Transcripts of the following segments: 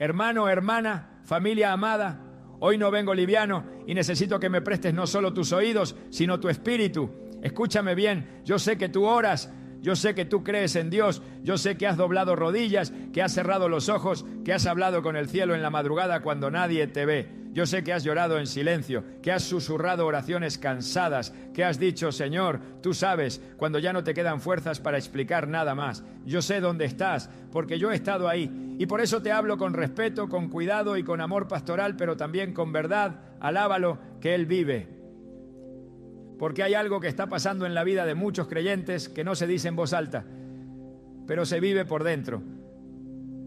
Hermano, hermana, familia amada, hoy no vengo liviano y necesito que me prestes no solo tus oídos, sino tu espíritu. Escúchame bien, yo sé que tú oras, yo sé que tú crees en Dios, yo sé que has doblado rodillas, que has cerrado los ojos, que has hablado con el cielo en la madrugada cuando nadie te ve. Yo sé que has llorado en silencio, que has susurrado oraciones cansadas, que has dicho, Señor, tú sabes, cuando ya no te quedan fuerzas para explicar nada más. Yo sé dónde estás, porque yo he estado ahí. Y por eso te hablo con respeto, con cuidado y con amor pastoral, pero también con verdad. Alábalo, que Él vive. Porque hay algo que está pasando en la vida de muchos creyentes que no se dice en voz alta, pero se vive por dentro.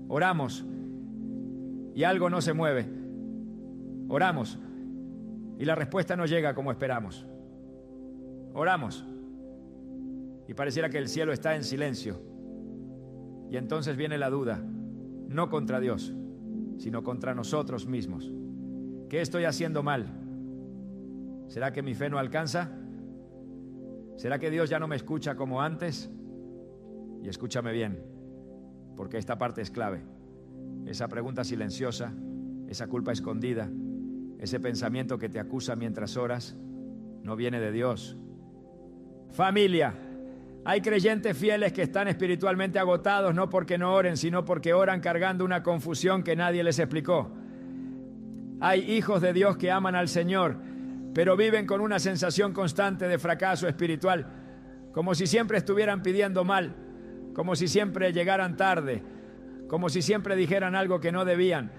Oramos y algo no se mueve. Oramos y la respuesta no llega como esperamos. Oramos y pareciera que el cielo está en silencio. Y entonces viene la duda, no contra Dios, sino contra nosotros mismos. ¿Qué estoy haciendo mal? ¿Será que mi fe no alcanza? ¿Será que Dios ya no me escucha como antes? Y escúchame bien, porque esta parte es clave. Esa pregunta silenciosa, esa culpa escondida, ese pensamiento que te acusa mientras oras, no viene de Dios. Familia, hay creyentes fieles que están espiritualmente agotados, no porque no oren, sino porque oran cargando una confusión que nadie les explicó. Hay hijos de Dios que aman al Señor, pero viven con una sensación constante de fracaso espiritual, como si siempre estuvieran pidiendo mal, como si siempre llegaran tarde, como si siempre dijeran algo que no debían,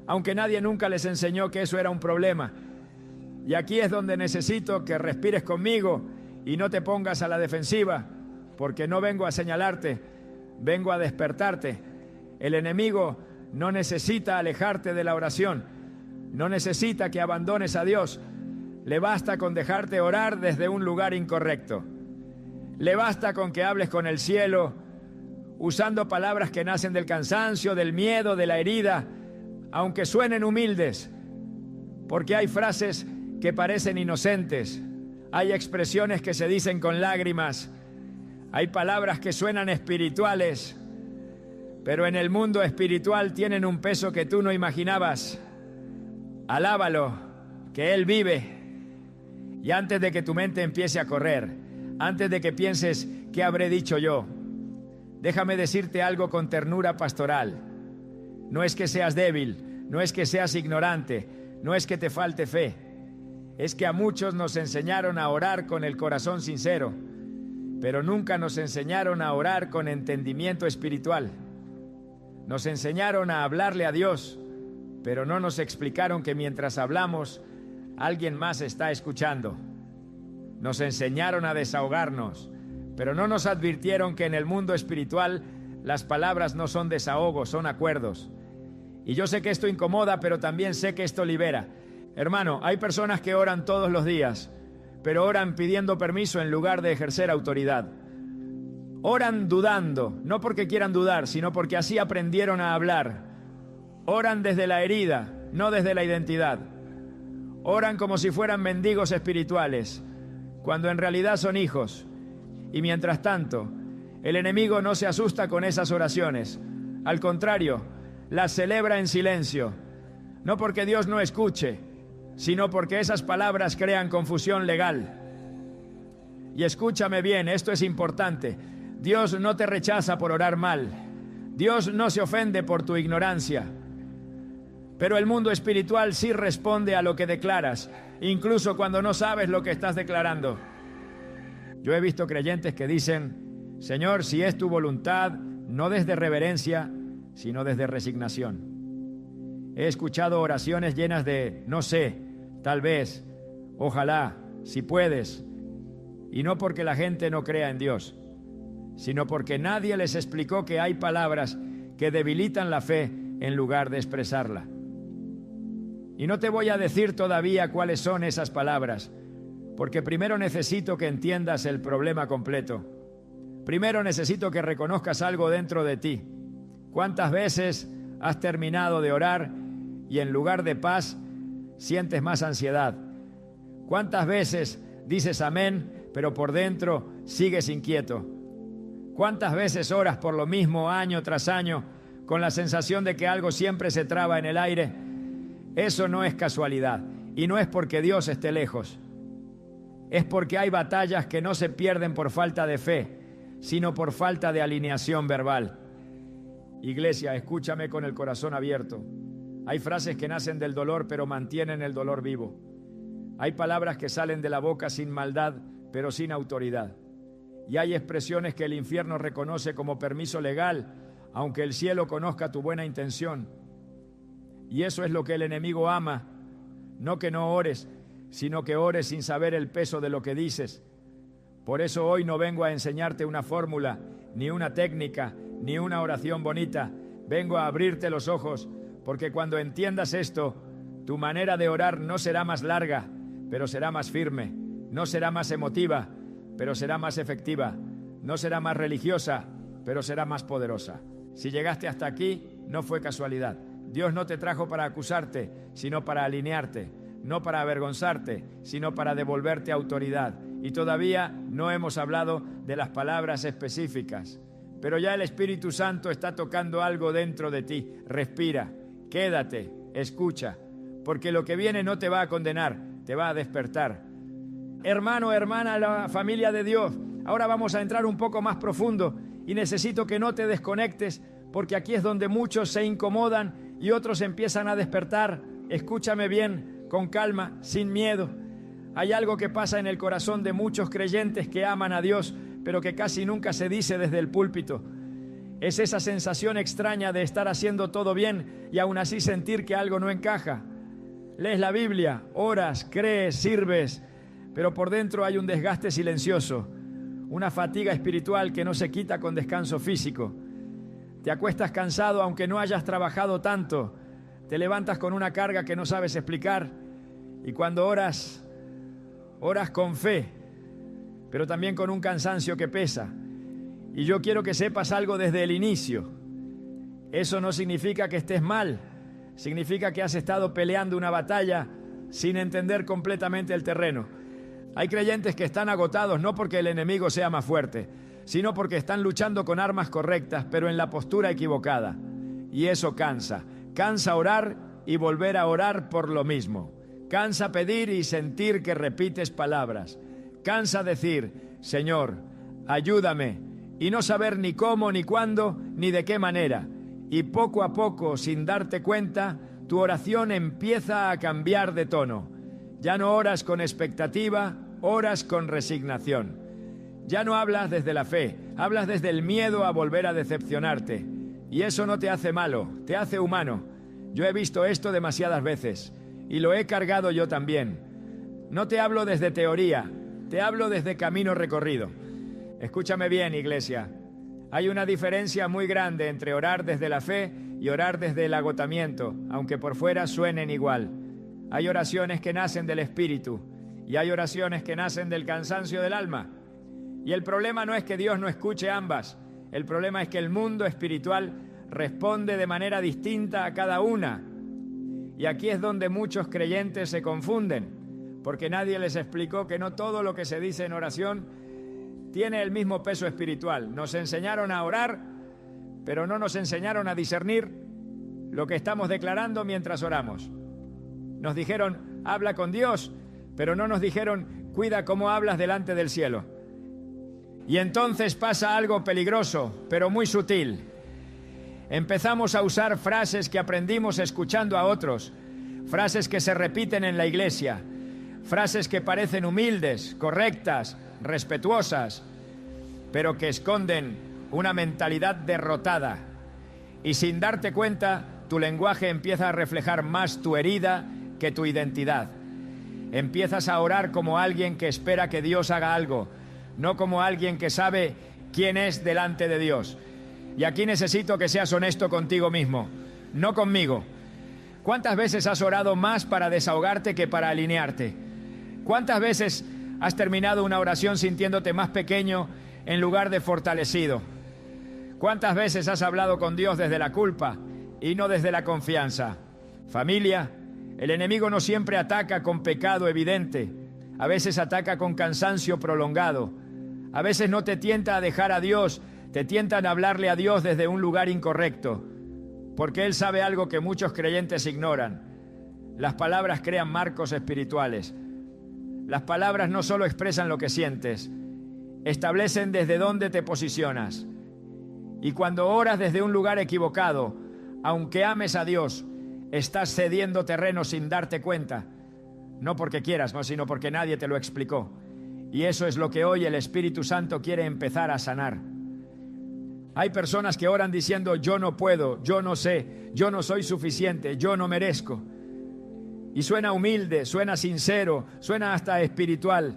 aunque nadie nunca les enseñó que eso era un problema. Y aquí es donde necesito que respires conmigo y no te pongas a la defensiva, porque no vengo a señalarte, vengo a despertarte. El enemigo no necesita alejarte de la oración, no necesita que abandones a Dios. Le basta con dejarte orar desde un lugar incorrecto. Le basta con que hables con el cielo, usando palabras que nacen del cansancio, del miedo, de la herida, aunque suenen humildes, porque hay frases que parecen inocentes, hay expresiones que se dicen con lágrimas, hay palabras que suenan espirituales, pero en el mundo espiritual tienen un peso que tú no imaginabas. Alábalo, que Él vive. Y antes de que tu mente empiece a correr, antes de que pienses, ¿qué habré dicho yo? Déjame decirte algo con ternura pastoral. No es que seas débil, no es que seas ignorante, no es que te falte fe. Es que a muchos nos enseñaron a orar con el corazón sincero, pero nunca nos enseñaron a orar con entendimiento espiritual. Nos enseñaron a hablarle a Dios, pero no nos explicaron que mientras hablamos, alguien más está escuchando. Nos enseñaron a desahogarnos, pero no nos advirtieron que en el mundo espiritual las palabras no son desahogos, son acuerdos. Y yo sé que esto incomoda, pero también sé que esto libera. Hermano, hay personas que oran todos los días, pero oran pidiendo permiso en lugar de ejercer autoridad. Oran dudando, no porque quieran dudar, sino porque así aprendieron a hablar. Oran desde la herida, no desde la identidad. Oran como si fueran mendigos espirituales, cuando en realidad son hijos. Y mientras tanto, el enemigo no se asusta con esas oraciones. Al contrario, las celebra en silencio. No porque Dios no escuche, sino porque esas palabras crean confusión legal. Y escúchame bien, esto es importante. Dios no te rechaza por orar mal. Dios no se ofende por tu ignorancia. Pero el mundo espiritual sí responde a lo que declaras, incluso cuando no sabes lo que estás declarando. Yo he visto creyentes que dicen, Señor, si es tu voluntad, no desde reverencia, sino desde resignación. He escuchado oraciones llenas de, no sé, tal vez, ojalá, si puedes, y no porque la gente no crea en Dios, sino porque nadie les explicó que hay palabras que debilitan la fe en lugar de expresarla. Y no te voy a decir todavía cuáles son esas palabras, porque primero necesito que entiendas el problema completo. Primero necesito que reconozcas algo dentro de ti. ¿Cuántas veces has terminado de orar y en lugar de paz sientes más ansiedad? ¿Cuántas veces dices amén, pero por dentro sigues inquieto? ¿Cuántas veces oras por lo mismo año tras año con la sensación de que algo siempre se traba en el aire, eso no es casualidad. Y no es porque Dios esté lejos. Es porque hay batallas que no se pierden por falta de fe, sino por falta de alineación verbal. Iglesia, escúchame con el corazón abierto. Hay frases que nacen del dolor, pero mantienen el dolor vivo. Hay palabras que salen de la boca sin maldad, pero sin autoridad. Y hay expresiones que el infierno reconoce como permiso legal, aunque el cielo conozca tu buena intención. Y eso es lo que el enemigo ama. No que no ores, sino que ores sin saber el peso de lo que dices. Por eso hoy no vengo a enseñarte una fórmula, ni una técnica, ni una oración bonita. Vengo a abrirte los ojos, porque cuando entiendas esto, tu manera de orar no será más larga, pero será más firme. No será más emotiva, pero será más efectiva. No será más religiosa, pero será más poderosa. Si llegaste hasta aquí, no fue casualidad. Dios no te trajo para acusarte, sino para alinearte. No para avergonzarte, sino para devolverte autoridad. Y todavía no hemos hablado de las palabras específicas. Pero ya el Espíritu Santo está tocando algo dentro de ti. Respira, quédate, escucha, porque lo que viene no te va a condenar, te va a despertar. Hermano, hermana, la familia de Dios, ahora vamos a entrar un poco más profundo y necesito que no te desconectes, porque aquí es donde muchos se incomodan y otros empiezan a despertar. Escúchame bien, con calma, sin miedo. Hay algo que pasa en el corazón de muchos creyentes que aman a Dios, pero que casi nunca se dice desde el púlpito. Es esa sensación extraña de estar haciendo todo bien y aún así sentir que algo no encaja. Lees la Biblia, oras, crees, sirves, pero por dentro hay un desgaste silencioso, una fatiga espiritual que no se quita con descanso físico. Te acuestas cansado aunque no hayas trabajado tanto. Te levantas con una carga que no sabes explicar. Y cuando oras, oras con fe, pero también con un cansancio que pesa. Y yo quiero que sepas algo desde el inicio. Eso no significa que estés mal. Significa que has estado peleando una batalla sin entender completamente el terreno. Hay creyentes que están agotados no porque el enemigo sea más fuerte, sino porque están luchando con armas correctas, pero en la postura equivocada. Y eso cansa. Cansa orar y volver a orar por lo mismo. Cansa pedir y sentir que repites palabras. Cansa decir, Señor, ayúdame, y no saber ni cómo, ni cuándo, ni de qué manera. Y poco a poco, sin darte cuenta, tu oración empieza a cambiar de tono. Ya no oras con expectativa, oras con resignación. Ya no hablas desde la fe, hablas desde el miedo a volver a decepcionarte. Y eso no te hace malo, te hace humano. Yo he visto esto demasiadas veces y lo he cargado yo también. No te hablo desde teoría, te hablo desde camino recorrido. Escúchame bien, iglesia. Hay una diferencia muy grande entre orar desde la fe y orar desde el agotamiento, aunque por fuera suenen igual. Hay oraciones que nacen del espíritu y hay oraciones que nacen del cansancio del alma. Y el problema no es que Dios no escuche ambas. El problema es que el mundo espiritual responde de manera distinta a cada una. Y aquí es donde muchos creyentes se confunden, porque nadie les explicó que no todo lo que se dice en oración tiene el mismo peso espiritual. Nos enseñaron a orar, pero no nos enseñaron a discernir lo que estamos declarando mientras oramos. Nos dijeron, habla con Dios, pero no nos dijeron, cuida cómo hablas delante del cielo. Y entonces pasa algo peligroso, pero muy sutil. Empezamos a usar frases que aprendimos escuchando a otros, frases que se repiten en la iglesia, frases que parecen humildes, correctas, respetuosas, pero que esconden una mentalidad derrotada. Y sin darte cuenta, tu lenguaje empieza a reflejar más tu herida que tu identidad. Empiezas a orar como alguien que espera que Dios haga algo, no como alguien que sabe quién es delante de Dios. Y aquí necesito que seas honesto contigo mismo, no conmigo. ¿Cuántas veces has orado más para desahogarte que para alinearte? ¿Cuántas veces has terminado una oración sintiéndote más pequeño en lugar de fortalecido? ¿Cuántas veces has hablado con Dios desde la culpa y no desde la confianza? Familia, el enemigo no siempre ataca con pecado evidente. A veces ataca con cansancio prolongado. A veces no te tienta a dejar a Dios, te tientan a hablarle a Dios desde un lugar incorrecto. porque Él sabe algo que muchos creyentes ignoran. Las palabras crean marcos espirituales. Las palabras no solo expresan lo que sientes, establecen desde dónde te posicionas. Y cuando oras desde un lugar equivocado, aunque ames a Dios, estás cediendo terreno sin darte cuenta. No porque quieras, sino porque nadie te lo explicó. Y eso es lo que hoy el Espíritu Santo quiere empezar a sanar. Hay personas que oran diciendo: yo no puedo, yo no sé, yo no soy suficiente, yo no merezco. Y suena humilde, suena sincero, suena hasta espiritual.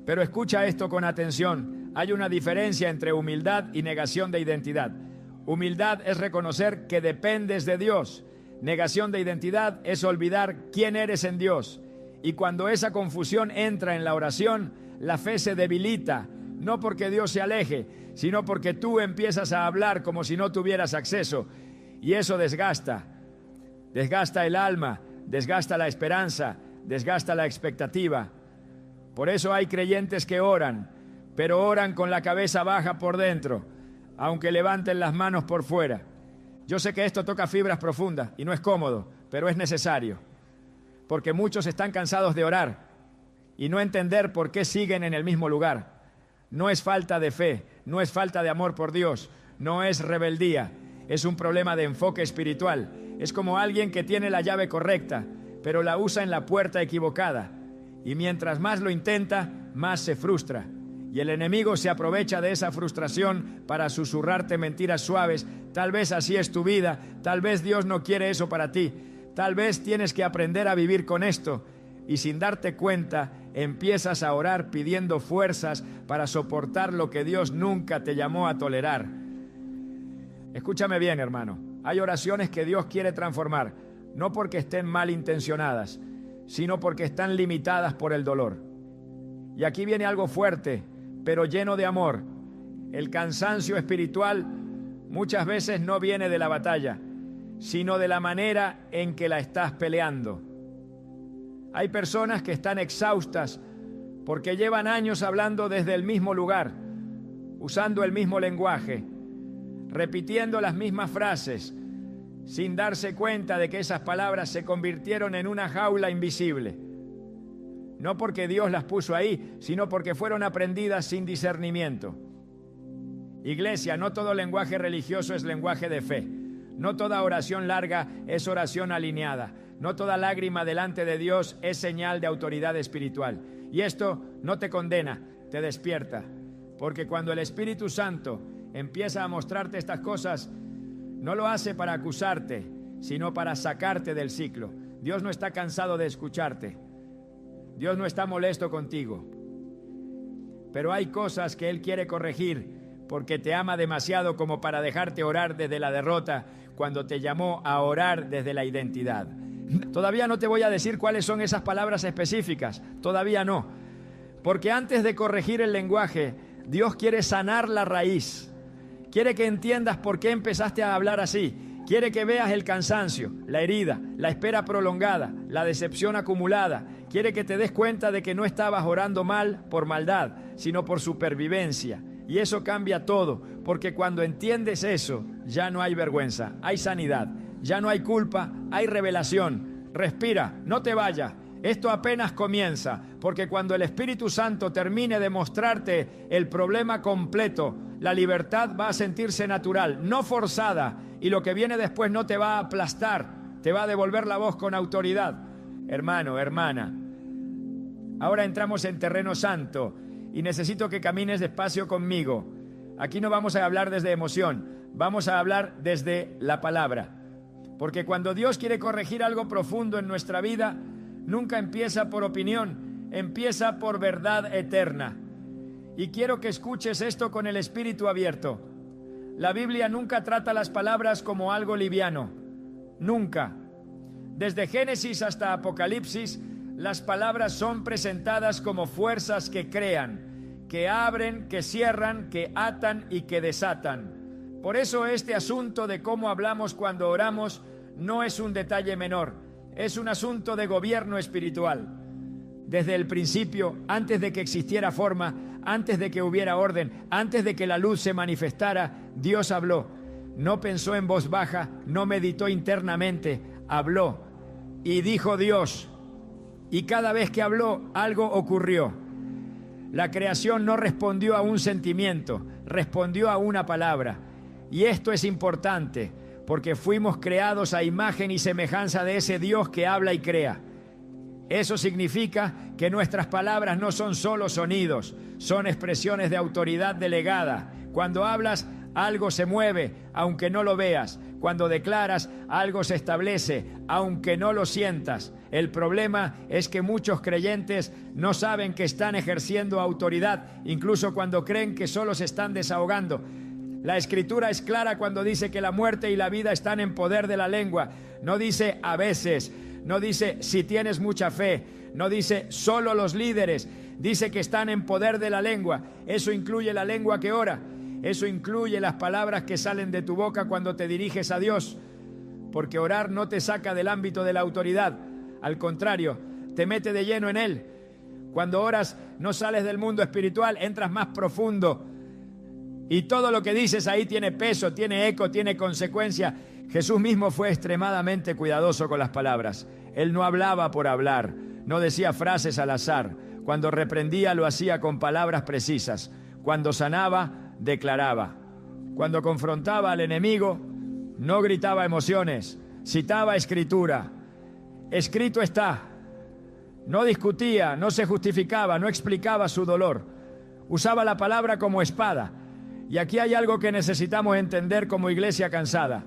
Pero escucha esto con atención. Hay una diferencia entre humildad y negación de identidad. Humildad es reconocer que dependes de Dios. Negación de identidad es olvidar quién eres en Dios. Y cuando esa confusión entra en la oración, la fe se debilita. No porque Dios se aleje, sino porque tú empiezas a hablar como si no tuvieras acceso. Y eso desgasta. Desgasta el alma, desgasta la esperanza, desgasta la expectativa. Por eso hay creyentes que oran, pero oran con la cabeza baja por dentro, aunque levanten las manos por fuera. Yo sé que esto toca fibras profundas y no es cómodo, pero es necesario. Porque muchos están cansados de orar y no entender por qué siguen en el mismo lugar. No es falta de fe, no es falta de amor por Dios, no es rebeldía, es un problema de enfoque espiritual. Es como alguien que tiene la llave correcta, pero la usa en la puerta equivocada. Y mientras más lo intenta, más se frustra. Y el enemigo se aprovecha de esa frustración para susurrarte mentiras suaves. Tal vez así es tu vida, tal vez Dios no quiere eso para ti. Tal vez tienes que aprender a vivir con esto. Y sin darte cuenta, empiezas a orar pidiendo fuerzas para soportar lo que Dios nunca te llamó a tolerar. Escúchame bien, hermano. Hay oraciones que Dios quiere transformar, no porque estén mal intencionadas, sino porque están limitadas por el dolor. Y aquí viene algo fuerte, pero lleno de amor. El cansancio espiritual muchas veces no viene de la batalla, sino de la manera en que la estás peleando. Hay personas que están exhaustas porque llevan años hablando desde el mismo lugar, usando el mismo lenguaje, repitiendo las mismas frases, sin darse cuenta de que esas palabras se convirtieron en una jaula invisible. No porque Dios las puso ahí, sino porque fueron aprendidas sin discernimiento. Iglesia, no todo lenguaje religioso es lenguaje de fe. No toda oración larga es oración alineada. No toda lágrima delante de Dios es señal de autoridad espiritual. Y esto no te condena, te despierta. Porque cuando el Espíritu Santo empieza a mostrarte estas cosas, no lo hace para acusarte, sino para sacarte del ciclo. Dios no está cansado de escucharte. Dios no está molesto contigo. Pero hay cosas que Él quiere corregir porque te ama demasiado como para dejarte orar desde la derrota cuando te llamó a orar desde la identidad. Todavía no te voy a decir cuáles son esas palabras específicas, todavía no. Porque antes de corregir el lenguaje, Dios quiere sanar la raíz. Quiere que entiendas por qué empezaste a hablar así. Quiere que veas el cansancio, la herida, la espera prolongada, la decepción acumulada. Quiere que te des cuenta de que no estabas orando mal por maldad, sino por supervivencia. Y eso cambia todo, porque cuando entiendes eso, ya no hay vergüenza, hay sanidad. Ya no hay culpa, hay revelación. Respira, no te vayas. Esto apenas comienza, porque cuando el Espíritu Santo termine de mostrarte el problema completo, la libertad va a sentirse natural, no forzada, y lo que viene después no te va a aplastar, te va a devolver la voz con autoridad. Hermano, hermana, ahora entramos en terreno santo y necesito que camines despacio conmigo. Aquí no vamos a hablar desde emoción, vamos a hablar desde la palabra. Porque cuando Dios quiere corregir algo profundo en nuestra vida, nunca empieza por opinión, empieza por verdad eterna. Y quiero que escuches esto con el espíritu abierto. La Biblia nunca trata las palabras como algo liviano. Nunca. Desde Génesis hasta Apocalipsis, las palabras son presentadas como fuerzas que crean, que abren, que cierran, que atan y que desatan. Por eso este asunto de cómo hablamos cuando oramos no es un detalle menor, es un asunto de gobierno espiritual. Desde el principio, antes de que existiera forma, antes de que hubiera orden, antes de que la luz se manifestara, Dios habló. No pensó en voz baja, no meditó internamente, habló y dijo Dios. Y cada vez que habló, algo ocurrió. La creación no respondió a un sentimiento, respondió a una palabra. Y esto es importante, porque fuimos creados a imagen y semejanza de ese Dios que habla y crea. Eso significa que nuestras palabras no son solo sonidos, son expresiones de autoridad delegada. Cuando hablas, algo se mueve, aunque no lo veas. Cuando declaras, algo se establece, aunque no lo sientas. El problema es que muchos creyentes no saben que están ejerciendo autoridad, incluso cuando creen que solo se están desahogando. La Escritura es clara cuando dice que la muerte y la vida están en poder de la lengua. No dice a veces, no dice si tienes mucha fe, no dice solo los líderes, dice que están en poder de la lengua. Eso incluye la lengua que ora, eso incluye las palabras que salen de tu boca cuando te diriges a Dios, porque orar no te saca del ámbito de la autoridad, al contrario, te mete de lleno en él. Cuando oras no sales del mundo espiritual, entras más profundo. Y todo lo que dices ahí tiene peso, tiene eco, tiene consecuencia. Jesús mismo fue extremadamente cuidadoso con las palabras. Él no hablaba por hablar, no decía frases al azar. Cuando reprendía lo hacía con palabras precisas. Cuando sanaba, declaraba. Cuando confrontaba al enemigo, no gritaba emociones, citaba escritura. Escrito está. No discutía, no se justificaba, no explicaba su dolor. Usaba la palabra como espada. Y aquí hay algo que necesitamos entender como iglesia cansada.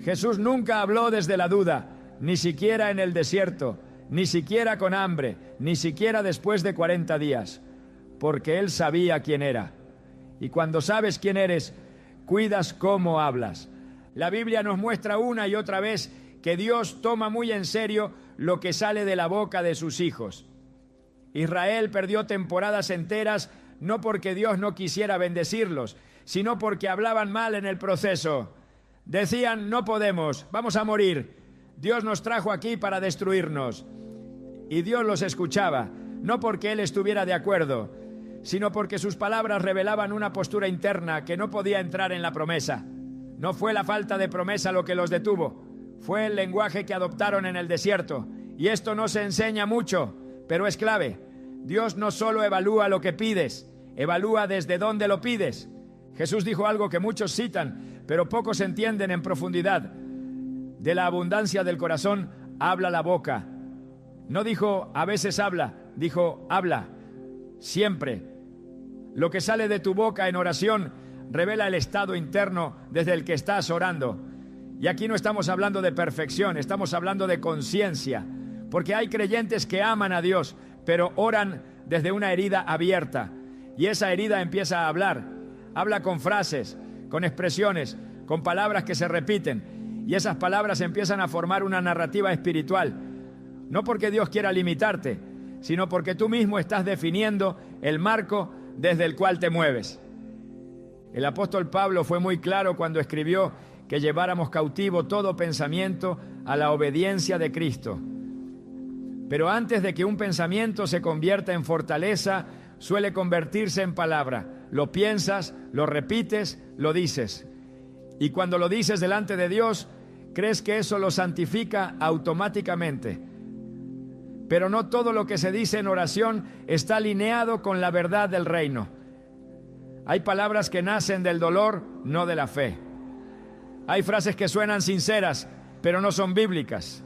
Jesús nunca habló desde la duda, ni siquiera en el desierto, ni siquiera con hambre, ni siquiera después de 40 días, porque Él sabía quién era. Y cuando sabes quién eres, cuidas cómo hablas. La Biblia nos muestra una y otra vez que Dios toma muy en serio lo que sale de la boca de sus hijos. Israel perdió temporadas enteras no porque Dios no quisiera bendecirlos, sino porque hablaban mal en el proceso. Decían, no podemos, vamos a morir. Dios nos trajo aquí para destruirnos. Y Dios los escuchaba, no porque Él estuviera de acuerdo, sino porque sus palabras revelaban una postura interna que no podía entrar en la promesa. No fue la falta de promesa lo que los detuvo, fue el lenguaje que adoptaron en el desierto. Y esto no se enseña mucho, pero es clave. Dios no solo evalúa lo que pides, evalúa desde dónde lo pides. Jesús dijo algo que muchos citan, pero pocos entienden en profundidad. De la abundancia del corazón habla la boca. No dijo a veces habla, dijo habla, siempre. Lo que sale de tu boca en oración revela el estado interno desde el que estás orando. Y aquí no estamos hablando de perfección, estamos hablando de conciencia, porque hay creyentes que aman a Dios, pero oran desde una herida abierta. Y esa herida empieza a hablar. Habla con frases, con expresiones, con palabras que se repiten. Y esas palabras empiezan a formar una narrativa espiritual. No porque Dios quiera limitarte, sino porque tú mismo estás definiendo el marco desde el cual te mueves. El apóstol Pablo fue muy claro cuando escribió que lleváramos cautivo todo pensamiento a la obediencia de Cristo. Pero antes de que un pensamiento se convierta en fortaleza, suele convertirse en palabra. Lo piensas, lo repites, lo dices. Y cuando lo dices delante de Dios, crees que eso lo santifica automáticamente. Pero no todo lo que se dice en oración está alineado con la verdad del reino. Hay palabras que nacen del dolor, no de la fe. Hay frases que suenan sinceras, pero no son bíblicas.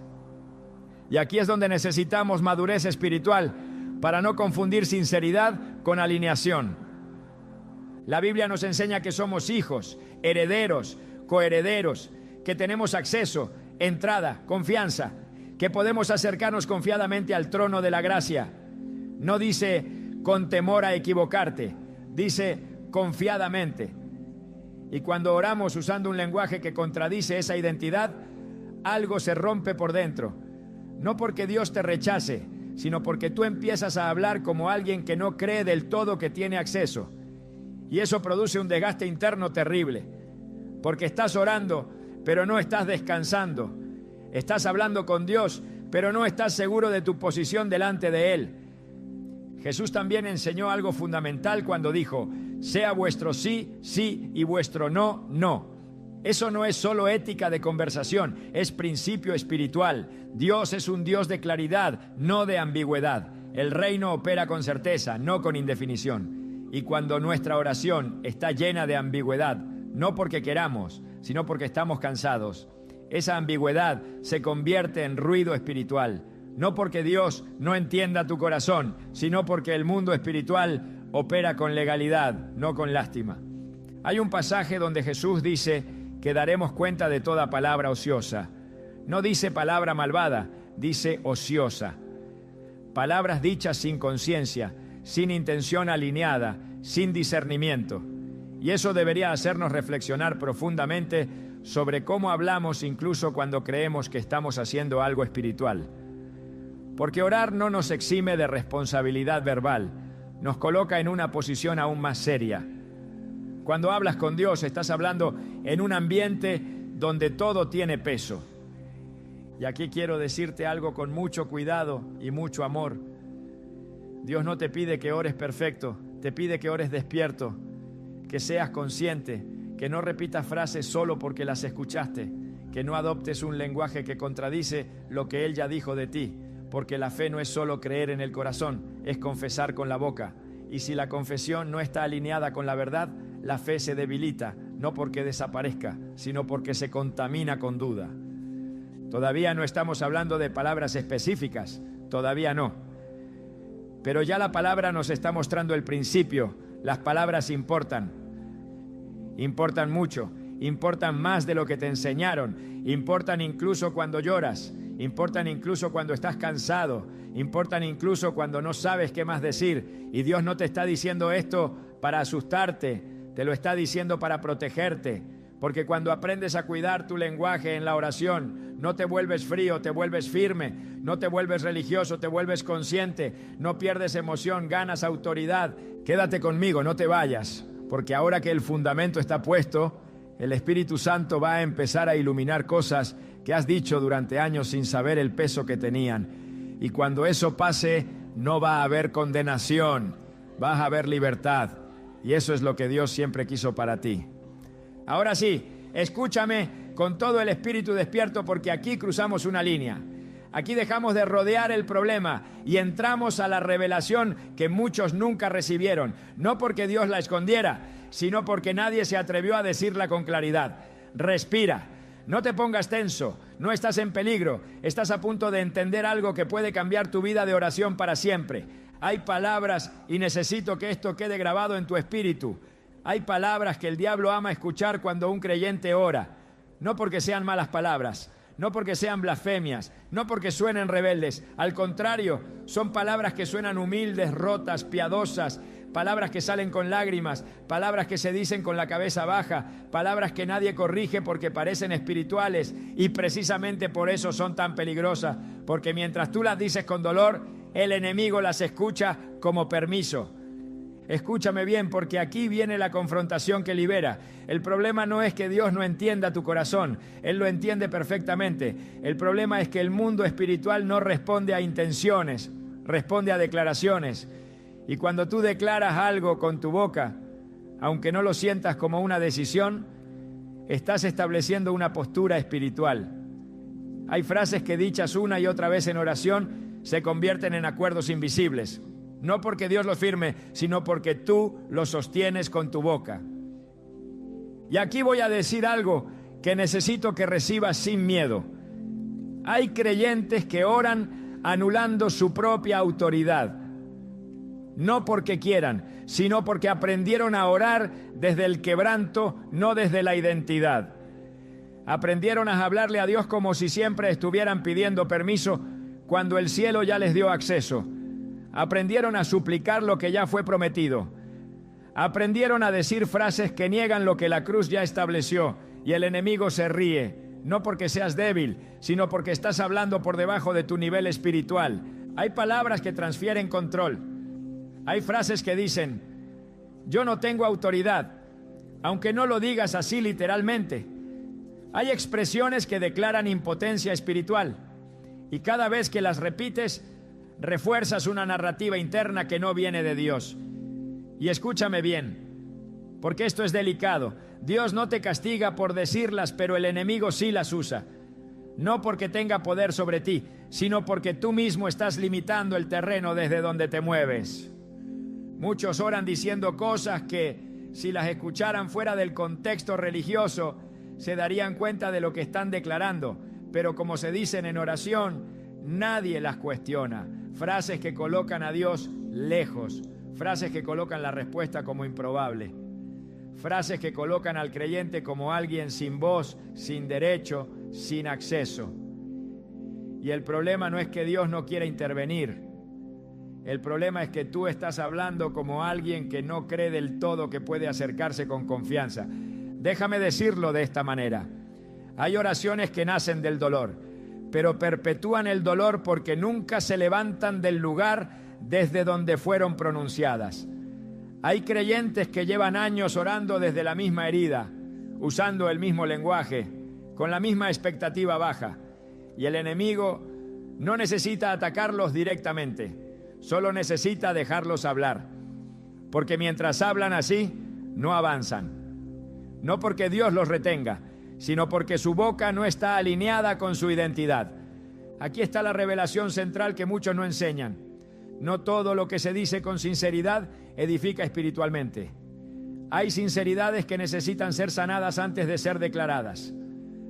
Y aquí es donde necesitamos madurez espiritual para no confundir sinceridad con alineación. La Biblia nos enseña que somos hijos, herederos, coherederos, que tenemos acceso, entrada, confianza, que podemos acercarnos confiadamente al trono de la gracia. No dice con temor a equivocarte, dice confiadamente. Y cuando oramos usando un lenguaje que contradice esa identidad, algo se rompe por dentro. No porque Dios te rechace, sino porque tú empiezas a hablar como alguien que no cree del todo que tiene acceso. Y eso produce un desgaste interno terrible, porque estás orando, pero no estás descansando. Estás hablando con Dios, pero no estás seguro de tu posición delante de Él. Jesús también enseñó algo fundamental cuando dijo: sea vuestro sí, sí, y vuestro no, no. Eso no es solo ética de conversación, es principio espiritual. Dios es un Dios de claridad, no de ambigüedad. El reino opera con certeza, no con indefinición. Y cuando nuestra oración está llena de ambigüedad, no porque queramos, sino porque estamos cansados, esa ambigüedad se convierte en ruido espiritual. No porque Dios no entienda tu corazón, sino porque el mundo espiritual opera con legalidad, no con lástima. Hay un pasaje donde Jesús dice que daremos cuenta de toda palabra ociosa. No dice palabra malvada, dice ociosa. Palabras dichas sin conciencia, sin intención alineada, sin discernimiento. Y eso debería hacernos reflexionar profundamente sobre cómo hablamos incluso cuando creemos que estamos haciendo algo espiritual. Porque orar no nos exime de responsabilidad verbal, nos coloca en una posición aún más seria. Cuando hablas con Dios, estás hablando en un ambiente donde todo tiene peso. Y aquí quiero decirte algo con mucho cuidado y mucho amor. Dios no te pide que ores perfecto, te pide que ores despierto, que seas consciente, que no repitas frases solo porque las escuchaste, que no adoptes un lenguaje que contradice lo que Él ya dijo de ti. Porque la fe no es solo creer en el corazón, es confesar con la boca. Y si la confesión no está alineada con la verdad, la fe se debilita, no porque desaparezca, sino porque se contamina con duda. Todavía no estamos hablando de palabras específicas, todavía no. Pero ya la palabra nos está mostrando el principio. Las palabras importan. Importan mucho, importan más de lo que te enseñaron, importan incluso cuando lloras. Importan incluso cuando estás cansado, importan incluso cuando no sabes qué más decir. Y Dios no te está diciendo esto para asustarte, te lo está diciendo para protegerte. Porque cuando aprendes a cuidar tu lenguaje en la oración, no te vuelves frío, te vuelves firme, no te vuelves religioso, te vuelves consciente, no pierdes emoción, ganas autoridad. Quédate conmigo, no te vayas, porque ahora que el fundamento está puesto, el Espíritu Santo va a empezar a iluminar cosas que has dicho durante años sin saber el peso que tenían. Y cuando eso pase, no va a haber condenación, va a haber libertad. Y eso es lo que Dios siempre quiso para ti. Ahora sí, escúchame con todo el espíritu despierto, porque aquí cruzamos una línea. Aquí dejamos de rodear el problema y entramos a la revelación que muchos nunca recibieron. No porque Dios la escondiera, sino porque nadie se atrevió a decirla con claridad. Respira. No te pongas tenso, no estás en peligro, estás a punto de entender algo que puede cambiar tu vida de oración para siempre. Hay palabras, y necesito que esto quede grabado en tu espíritu. Hay palabras que el diablo ama escuchar cuando un creyente ora. No porque sean malas palabras, no porque sean blasfemias, no porque suenen rebeldes. Al contrario, son palabras que suenan humildes, rotas, piadosas. Palabras que salen con lágrimas, palabras que se dicen con la cabeza baja, palabras que nadie corrige porque parecen espirituales y precisamente por eso son tan peligrosas, porque mientras tú las dices con dolor, el enemigo las escucha como permiso. Escúchame bien, porque aquí viene la confrontación que libera. El problema no es que Dios no entienda tu corazón, Él lo entiende perfectamente. El problema es que el mundo espiritual no responde a intenciones, responde a declaraciones. Y cuando tú declaras algo con tu boca, aunque no lo sientas como una decisión, estás estableciendo una postura espiritual. Hay frases que dichas una y otra vez en oración se convierten en acuerdos invisibles. No porque Dios lo firme, sino porque tú lo sostienes con tu boca. Y aquí voy a decir algo que necesito que recibas sin miedo. Hay creyentes que oran anulando su propia autoridad. No porque quieran, sino porque aprendieron a orar desde el quebranto, no desde la identidad. Aprendieron a hablarle a Dios como si siempre estuvieran pidiendo permiso cuando el cielo ya les dio acceso. Aprendieron a suplicar lo que ya fue prometido. Aprendieron a decir frases que niegan lo que la cruz ya estableció y el enemigo se ríe. No porque seas débil, sino porque estás hablando por debajo de tu nivel espiritual. Hay palabras que transfieren control. Hay frases que dicen, yo no tengo autoridad, aunque no lo digas así literalmente. Hay expresiones que declaran impotencia espiritual y cada vez que las repites, refuerzas una narrativa interna que no viene de Dios. Y escúchame bien, porque esto es delicado. Dios no te castiga por decirlas, pero el enemigo sí las usa. No porque tenga poder sobre ti, sino porque tú mismo estás limitando el terreno desde donde te mueves. Muchos oran diciendo cosas que, si las escucharan fuera del contexto religioso, se darían cuenta de lo que están declarando. Pero como se dicen en oración, nadie las cuestiona. Frases que colocan a Dios lejos. Frases que colocan la respuesta como improbable. Frases que colocan al creyente como alguien sin voz, sin derecho, sin acceso. Y el problema no es que Dios no quiera intervenir. El problema es que tú estás hablando como alguien que no cree del todo que puede acercarse con confianza. Déjame decirlo de esta manera. Hay oraciones que nacen del dolor, pero perpetúan el dolor porque nunca se levantan del lugar desde donde fueron pronunciadas. Hay creyentes que llevan años orando desde la misma herida, usando el mismo lenguaje, con la misma expectativa baja. Y el enemigo no necesita atacarlos directamente, solo necesita dejarlos hablar. Porque mientras hablan así, no avanzan. No porque Dios los retenga, sino porque su boca no está alineada con su identidad. Aquí está la revelación central que muchos no enseñan. No todo lo que se dice con sinceridad edifica espiritualmente. Hay sinceridades que necesitan ser sanadas antes de ser declaradas.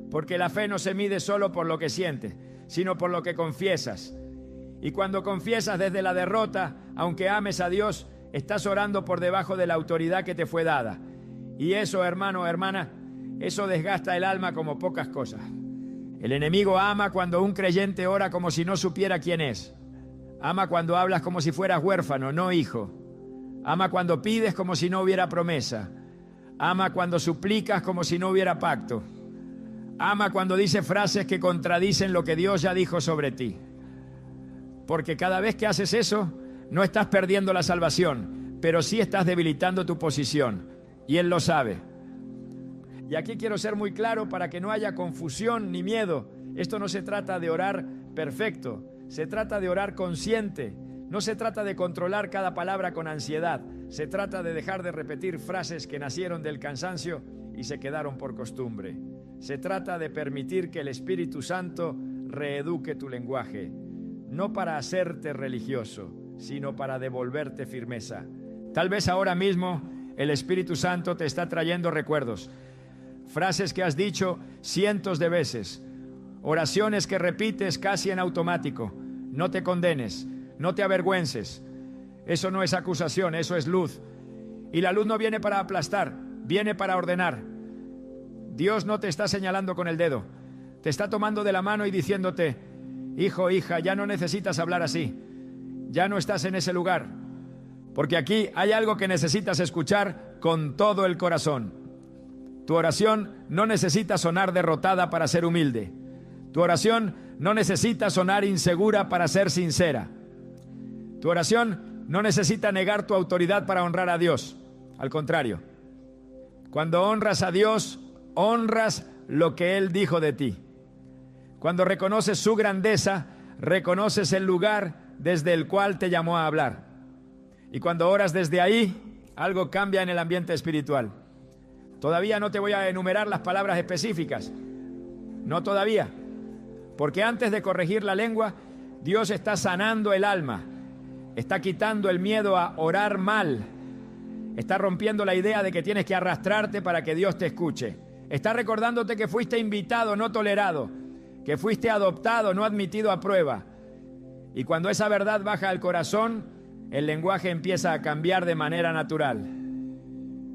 Porque la fe no se mide solo por lo que sientes, sino por lo que confiesas. Y cuando confiesas desde la derrota, aunque ames a Dios, estás orando por debajo de la autoridad que te fue dada. Y eso, hermano o hermana, eso desgasta el alma como pocas cosas. El enemigo ama cuando un creyente ora como si no supiera quién es. Ama cuando hablas como si fueras huérfano, no hijo. Ama cuando pides como si no hubiera promesa. Ama cuando suplicas como si no hubiera pacto. Ama cuando dice frases que contradicen lo que Dios ya dijo sobre ti. Porque cada vez que haces eso, no estás perdiendo la salvación, pero sí estás debilitando tu posición. Y Él lo sabe. Y aquí quiero ser muy claro para que no haya confusión ni miedo. Esto no se trata de orar perfecto, se trata de orar consciente. No se trata de controlar cada palabra con ansiedad. Se trata de dejar de repetir frases que nacieron del cansancio y se quedaron por costumbre. Se trata de permitir que el Espíritu Santo reeduque tu lenguaje, no para hacerte religioso, sino para devolverte firmeza. Tal vez ahora mismo el Espíritu Santo te está trayendo recuerdos, frases que has dicho cientos de veces, oraciones que repites casi en automático. No te condenes, no te avergüences. Eso no es acusación, eso es luz. Y la luz no viene para aplastar, viene para ordenar. Dios no te está señalando con el dedo, te está tomando de la mano y diciéndote: hijo, hija, ya no necesitas hablar así, ya no estás en ese lugar, porque aquí hay algo que necesitas escuchar con todo el corazón. Tu oración no necesita sonar derrotada para ser humilde. Tu oración no necesita sonar insegura para ser sincera. Tu oración no necesita negar tu autoridad para honrar a Dios. Al contrario, cuando honras a Dios, honras lo que Él dijo de ti. Cuando reconoces su grandeza, reconoces el lugar desde el cual te llamó a hablar. Y cuando oras desde ahí, algo cambia en el ambiente espiritual. Todavía no te voy a enumerar las palabras específicas. No todavía. Porque antes de corregir la lengua, Dios está sanando el alma. Está quitando el miedo a orar mal. Está rompiendo la idea de que tienes que arrastrarte para que Dios te escuche. Está recordándote que fuiste invitado, no tolerado. Que fuiste adoptado, no admitido a prueba. Y cuando esa verdad baja al corazón, el lenguaje empieza a cambiar de manera natural.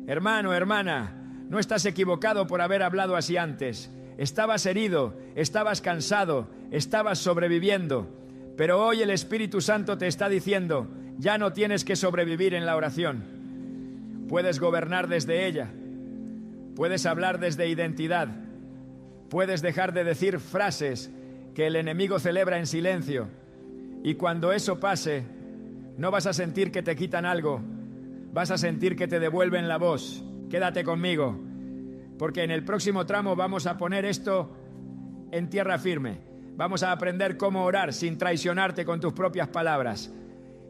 Hermano, hermana, no estás equivocado por haber hablado así antes. Estabas herido, estabas cansado, estabas sobreviviendo. Pero hoy el Espíritu Santo te está diciendo: ya no tienes que sobrevivir en la oración. Puedes gobernar desde ella. Puedes hablar desde identidad. Puedes dejar de decir frases que el enemigo celebra en silencio. Y cuando eso pase, no vas a sentir que te quitan algo. Vas a sentir que te devuelven la voz. Quédate conmigo, porque en el próximo tramo vamos a poner esto en tierra firme. Vamos a aprender cómo orar sin traicionarte con tus propias palabras.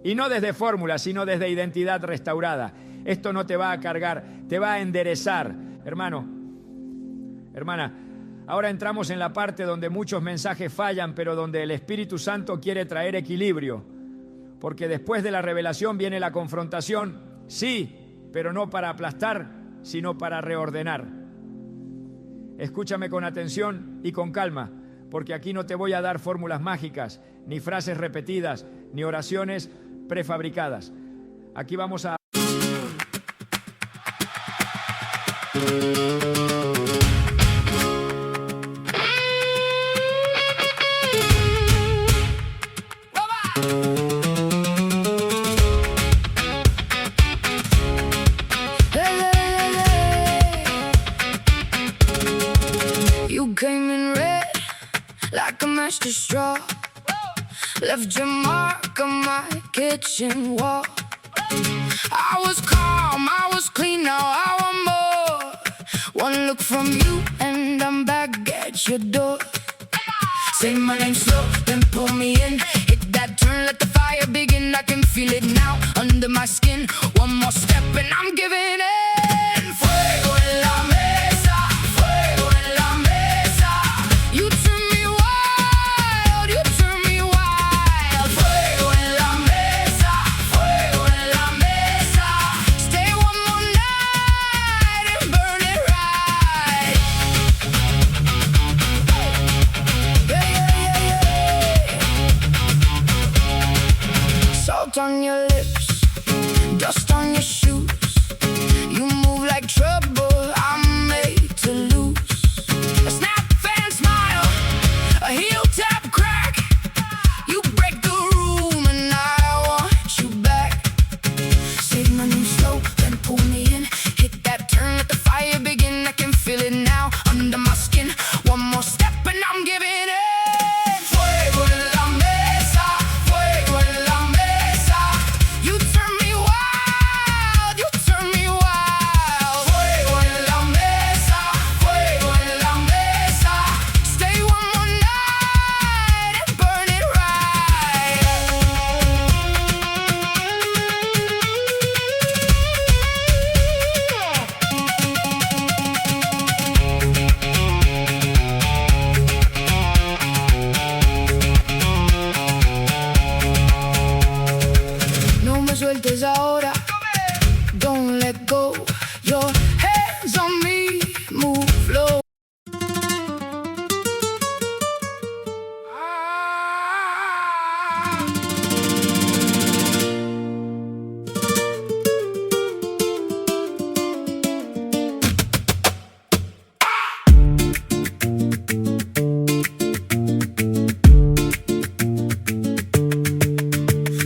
Y no desde fórmulas, sino desde identidad restaurada. Esto no te va a cargar, te va a enderezar. Hermano, hermana, ahora entramos en la parte donde muchos mensajes fallan, pero donde el Espíritu Santo quiere traer equilibrio. Porque después de la revelación viene la confrontación, sí, pero no para aplastar, sino para reordenar. Escúchame con atención y con calma, porque aquí no te voy a dar fórmulas mágicas, ni frases repetidas, ni oraciones prefabricadas. Aquí vamos a... You came in red like a match to straw. Left your mark on my kitchen wall. I was calm, I was clean, now I want more. One look from you and I'm back at your door. Say my name slow, then pull me in. Hit that turn, let the fire begin. I can feel it now under my skin. One more step and I'm giving in. Fuego en la mesa, fuego en la mesa. You turn me wild, you turn me wild. Fuego en la mesa, fuego en la mesa. Stay one more night and burn it right. Salt on your lips, dust on your shoes. You move like trouble, I'm made to lose. A snap and smile, a heel tap crack. You break the room and I want you back. Say my name slow, then pull me in. Hit that turn, let the fire begin. I can feel it now under my skin. One more step and I'm giving in. Fuego en la mesa, fuego en la mesa. You turn me wild, you turn me wild. Fuego en la mesa, fuego en la mesa. Stay one more night and burn it right. No me sueltes ahora, don't let go. Your hands on me, move low.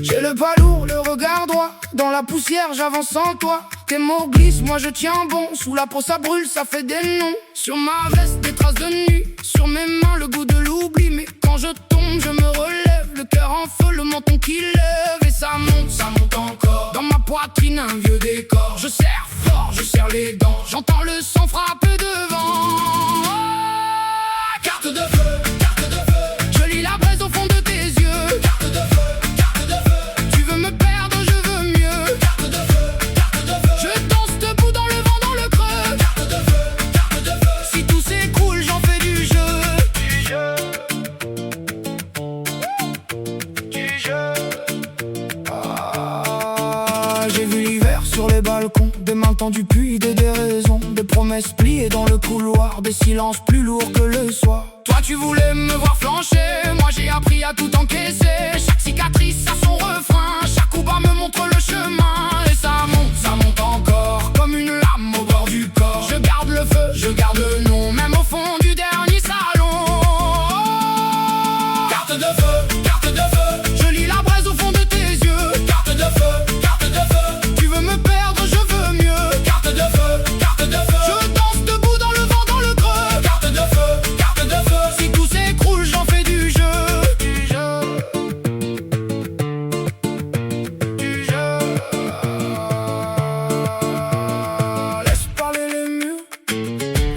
J'ai le pas lourd, le regard droit. Dans la poussière, j'avance sans toi. Tes mots glissent, moi je tiens bon. Sous la peau, ça brûle, ça fait des noms. Sur ma veste, des traces de nuit. Sur mes mains, le goût de l'oubli. Mais quand je tombe, je me relève. Le cœur en feu, le menton qui lève. Et ça monte encore. Dans ma poitrine, un vieux décor. Je serre fort, je serre les dents. J'entends le sang frapper devant. Carte de feu, carte de feu. Je lis la braise au fond de tes yeux. Carte de feu, carte de feu. Tu veux me perdre, je veux mieux. Carte de feu, carte de feu. Je danse debout dans le vent, dans le creux. Carte de feu, carte de feu. Si tout s'écroule, j'en fais du jeu. Du jeu. Du jeu. Ah, j'ai vu l'hiver sur les balcons. Des mains tendues puis des déraisons. Des promesses pliées dans le couloir. Des silences plus lourds que le soir. Toi tu voulais me voir flancher. Moi j'ai appris à tout encaisser. Chaque cicatrice a son refrain. Chaque coup bas me montre le chemin. Et ça monte encore. Comme une lame au bord du corps. Je garde le feu, je garde le nom. Même au fond du dernier salon. Carte de feu, carte de feu. Je lis la braise au fond de tes yeux. Carte de feu, carte de feu. Tu veux me perdre, je veux mieux. Carte de feu, carte de feu. Je danse debout dans le vent, dans le creux. Carte de feu, carte de feu. Si tout s'écroule, j'en fais du jeu. Du jeu. Du jeu. Laisse parler les murs.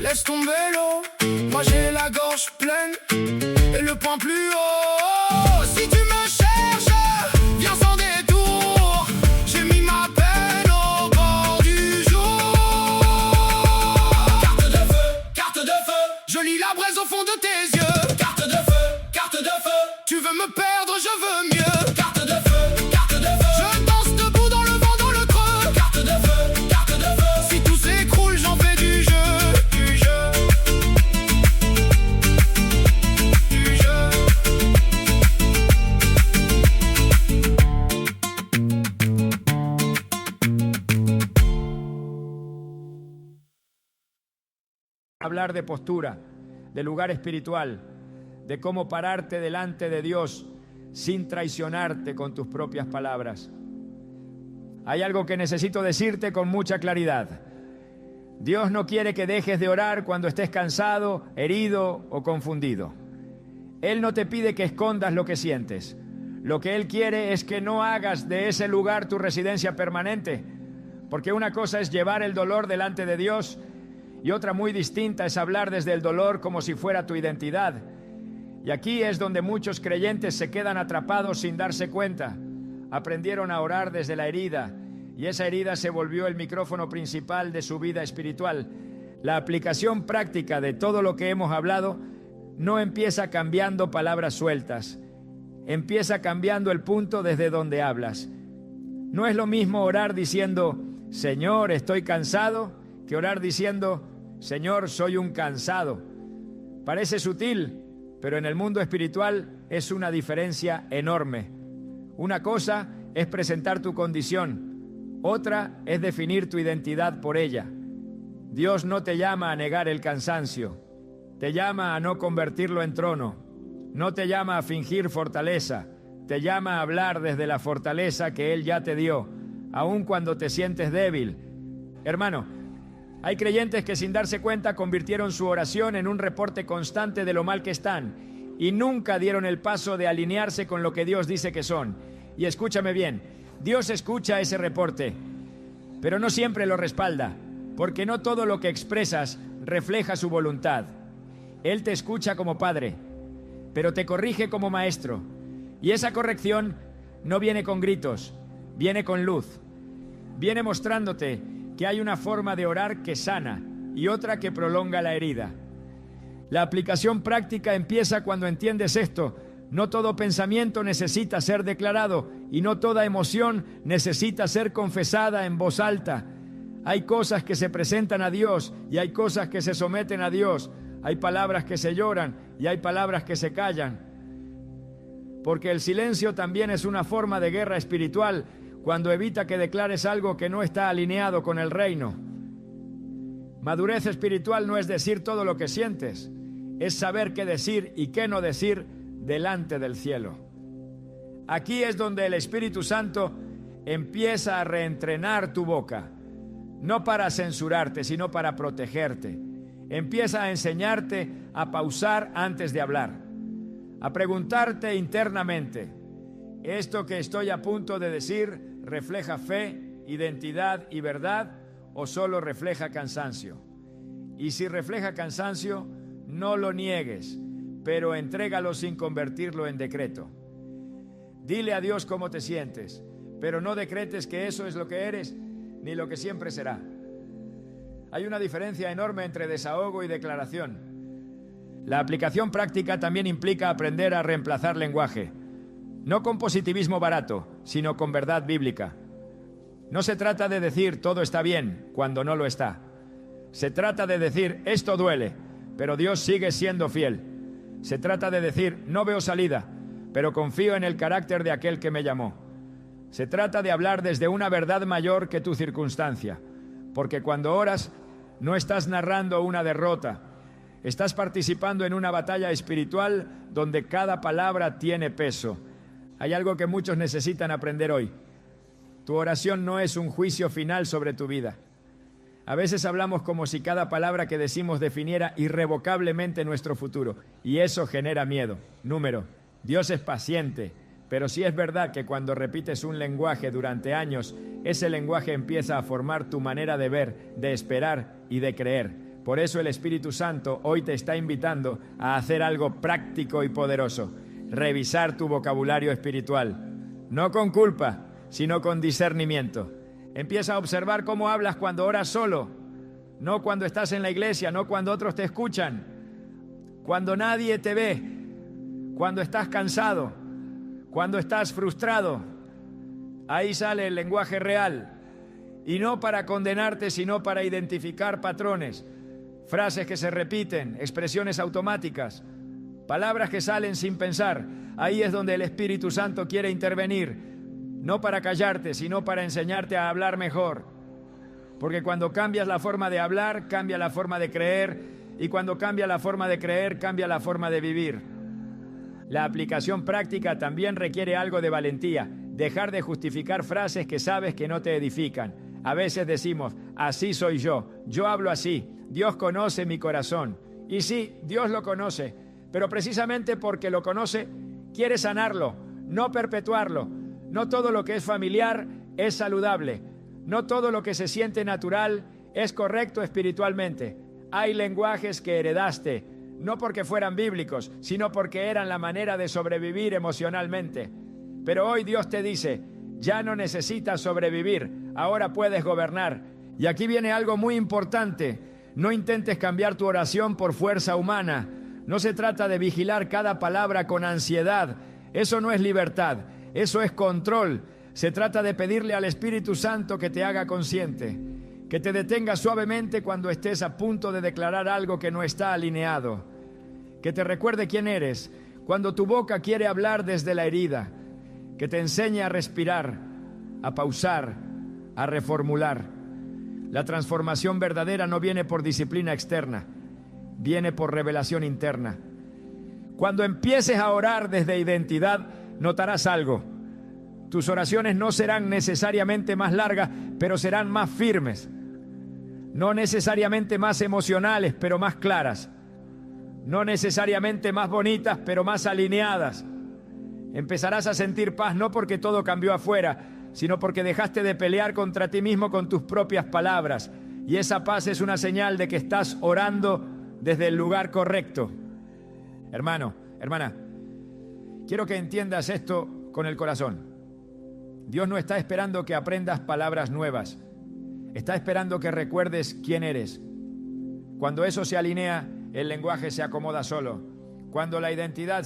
Laisse tomber l'eau. Moi j'ai la gorge pleine et le poing plus haut. Si tu me cherches, viens sans détour. J'ai mis ma peine au bord du jour. hablar de postura, de lugar espiritual, de cómo pararte delante de Dios sin traicionarte con tus propias palabras. Hay algo que necesito decirte con mucha claridad. Dios no quiere que dejes de orar cuando estés cansado, herido o confundido. Él no te pide que escondas lo que sientes. Lo que Él quiere es que no hagas de ese lugar tu residencia permanente, porque una cosa es llevar el dolor delante de Dios y otra muy distinta es hablar desde el dolor como si fuera tu identidad. Y aquí es donde muchos creyentes se quedan atrapados sin darse cuenta. Aprendieron a orar desde la herida y esa herida se volvió el micrófono principal de su vida espiritual. La aplicación práctica de todo lo que hemos hablado no empieza cambiando palabras sueltas, empieza cambiando el punto desde donde hablas. No es lo mismo orar diciendo, Señor, estoy cansado, que orar diciendo, Señor, soy un cansado. Parece sutil, pero en el mundo espiritual es una diferencia enorme. Una cosa es presentar tu condición, otra es definir tu identidad por ella. Dios no te llama a negar el cansancio, te llama a no convertirlo en trono, no te llama a fingir fortaleza, te llama a hablar desde la fortaleza que Él ya te dio, aun cuando te sientes débil. Hermano, hay creyentes que sin darse cuenta convirtieron su oración en un reporte constante de lo mal que están y nunca dieron el paso de alinearse con lo que Dios dice que son. Y escúchame bien, Dios escucha ese reporte, pero no siempre lo respalda, porque no todo lo que expresas refleja su voluntad. Él te escucha como padre, pero te corrige como maestro. Y esa corrección no viene con gritos, viene con luz. Viene mostrándote que hay una forma de orar que sana y otra que prolonga la herida. La aplicación práctica empieza cuando entiendes esto. No todo pensamiento necesita ser declarado y no toda emoción necesita ser confesada en voz alta. Hay cosas que se presentan a Dios y hay cosas que se someten a Dios. Hay palabras que se lloran y hay palabras que se callan. Porque el silencio también es una forma de guerra espiritual cuando evita que declares algo que no está alineado con el reino. Madurez espiritual no es decir todo lo que sientes, es saber qué decir y qué no decir delante del cielo. Aquí es donde el Espíritu Santo empieza a reentrenar tu boca, no para censurarte, sino para protegerte. Empieza a enseñarte a pausar antes de hablar, a preguntarte internamente, ¿esto que estoy a punto de decir refleja fe, identidad y verdad o solo refleja cansancio? Y si refleja cansancio, no lo niegues, pero entrégalo sin convertirlo en decreto. Dile a Dios cómo te sientes, pero no decretes que eso es lo que eres ni lo que siempre será. Hay una diferencia enorme entre desahogo y declaración. La aplicación práctica también implica aprender a reemplazar lenguaje, no con positivismo barato, sino con verdad bíblica. No se trata de decir todo está bien cuando no lo está. Se trata de decir esto duele, pero Dios sigue siendo fiel. Se trata de decir no veo salida, pero confío en el carácter de aquel que me llamó. Se trata de hablar desde una verdad mayor que tu circunstancia, porque cuando oras no estás narrando una derrota, estás participando en una batalla espiritual donde cada palabra tiene peso. Hay algo que muchos necesitan aprender hoy. Tu oración no es un juicio final sobre tu vida. A veces hablamos como si cada palabra que decimos definiera irrevocablemente nuestro futuro, y eso genera miedo. Número, Dios es paciente, pero sí es verdad que cuando repites un lenguaje durante años, ese lenguaje empieza a formar tu manera de ver, de esperar y de creer. Por eso el Espíritu Santo hoy te está invitando a hacer algo práctico y poderoso. Revisar tu vocabulario espiritual, no con culpa, sino con discernimiento. Empieza a observar cómo hablas cuando oras solo, no cuando estás en la iglesia, no cuando otros te escuchan, cuando nadie te ve, cuando estás cansado, cuando estás frustrado. Ahí sale el lenguaje real, y no para condenarte, sino para identificar patrones, frases que se repiten, expresiones automáticas, palabras que salen sin pensar. Ahí es donde el Espíritu Santo quiere intervenir, no para callarte, sino para enseñarte a hablar mejor. Porque cuando cambias la forma de hablar, cambia la forma de creer, Y cuando cambia la forma de creer, cambia la forma de vivir. La aplicación práctica también requiere algo de valentía. Dejar de justificar frases que sabes que no te edifican. A veces decimos, así soy yo hablo así, Dios conoce mi corazón. Y sí, Dios lo conoce, pero precisamente porque lo conoce, quiere sanarlo, no perpetuarlo. No todo lo que es familiar es saludable. No todo lo que se siente natural es correcto espiritualmente. Hay lenguajes que heredaste, no porque fueran bíblicos, sino porque eran la manera de sobrevivir emocionalmente. Pero hoy Dios te dice, ya no necesitas sobrevivir, ahora puedes gobernar. Y aquí viene algo muy importante. No intentes cambiar tu oración por fuerza humana. No se trata de vigilar cada palabra con ansiedad. Eso no es libertad, eso es control. Se trata de pedirle al Espíritu Santo que te haga consciente, que te detenga suavemente cuando estés a punto de declarar algo que no está alineado, que te recuerde quién eres cuando tu boca quiere hablar desde la herida, que te enseñe a respirar, a pausar, a reformular. La transformación verdadera no viene por disciplina externa, viene por revelación interna. Cuando empieces a orar desde identidad, notarás algo. Tus oraciones no serán necesariamente más largas, pero serán más firmes. No necesariamente más emocionales, pero más claras. No necesariamente más bonitas, pero más alineadas. Empezarás a sentir paz no porque todo cambió afuera, sino porque dejaste de pelear contra ti mismo con tus propias palabras. Y esa paz es una señal de que estás orando desde el lugar correcto. Hermano, hermana, quiero que entiendas esto con el corazón. Dios no está esperando que aprendas palabras nuevas. Está esperando que recuerdes quién eres. Cuando eso se alinea, el lenguaje se acomoda solo. Cuando la identidad